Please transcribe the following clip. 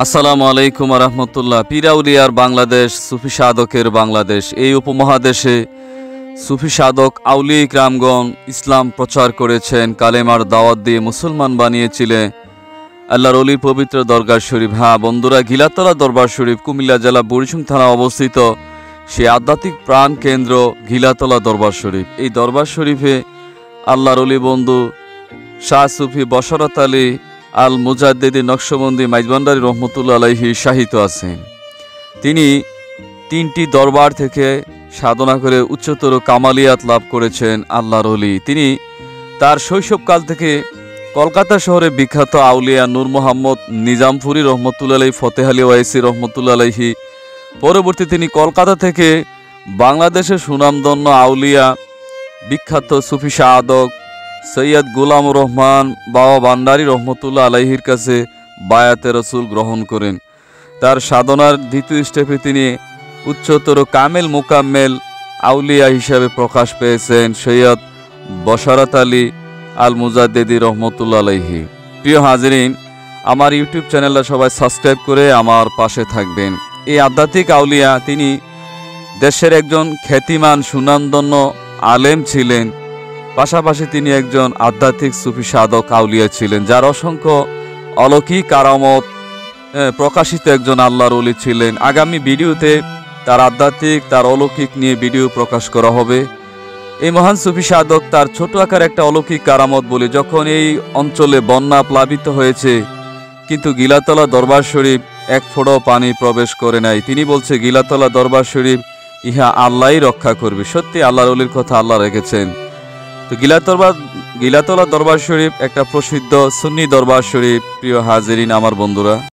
আসসালামু আলাইকুম রহমতুল্লাহ। পীরাউলিয়ার বাংলাদেশ, সুফি সাধকের বাংলাদেশ। এই উপমহাদেশে সুফি সাধক আউলিয়া ইকরামগণ ইসলাম প্রচার করেছেন, কালেমার দাওয়াত দিয়ে মুসলমান বানিয়েছিলেন। আল্লাহর ওলির পবিত্র দরবার শরীফ। হ্যাঁ বন্ধুরা, গিলাতলা দরবার শরীফ কুমিল্লা জেলা বুড়িচং থানা অবস্থিত সেই আধ্যাত্মিক প্রাণ কেন্দ্র গিলাতলা দরবার শরীফ। এই দরবার শরীফে আল্লাহর ওলি বন্ধু শাহ সুফি বশরত আলী আল মুজাদ্দিদি নকশবন্দি মাইজভান্ডারী রহমতুল্লাহ আলাইহি শাহিত আছেন। তিনি 3টি দরবার থেকে সাধনা করে উচ্চতর কামালিয়াত লাভ করেছেন আল্লাহর ওলি। তিনি তার শৈশবকাল থেকে কলকাতা শহরে বিখ্যাত আউলিয়া নূর মোহাম্মদ নিজামপুরি রহমতুল্লাহ আলাইহি, ফতেহ আলী ওয়াইসি রহমতুল্লাহ আলাইহি, পরবর্তী তিনি কলকাতা থেকে বাংলাদেশের সুনামধন্য আউলিয়া বিখ্যাত সুফি সাধক সৈয়দ গোলাম রহমান বাবা ভান্ডারী রহমতুল্লাহ আলাইহির কাছে বায়াতে রসুল গ্রহণ করেন। তার সাধনার দ্বিতীয় স্টেপে তিনি উচ্চতর কামেল মোকাম্মেল আউলিয়া হিসাবে প্রকাশ পেয়েছেন সৈয়দ বশরত আলী আল মুজাদ্দিদি রহমতুল্লাহ আলাইহি। প্রিয় হাজিরিন, আমার ইউটিউব চ্যানেলটা সবাই সাবস্ক্রাইব করে আমার পাশে থাকবেন। এই আধ্যাত্মিক আউলিয়া তিনি দেশের একজন খ্যাতিমান সুনামধন্য আলেম ছিলেন, পাশাপাশি তিনি একজন আধ্যাত্মিক সুফি সাধক আউলিয়া ছিলেন, যার অসংখ্য অলৌকিক কারামত প্রকাশিত একজন আল্লাহর ওলি ছিলেন। আগামী ভিডিওতে তার আধ্যাত্মিক, তার অলৌকিক নিয়ে ভিডিও প্রকাশ করা হবে। এই মহান সুফি সাধক তার ছোট আকার একটা অলৌকিক কারামত বলে, যখন এই অঞ্চলে বন্যা প্লাবিত হয়েছে কিন্তু গিলাতলা দরবার শরীফ এক ফোঁটাও পানি প্রবেশ করে নাই, তিনি বলছে গিলাতলা দরবার শরীফ ইহা আল্লাহই রক্ষা করবে। সত্যি আল্লাহর ওলির কথা আল্লাহ রেখেছেন। তো গিলাতলা দরবার শরীফ একটা প্রসিদ্ধ সুন্নি দরবার শরীফ। প্রিয় হাজিরিন, আমার বন্ধুরা,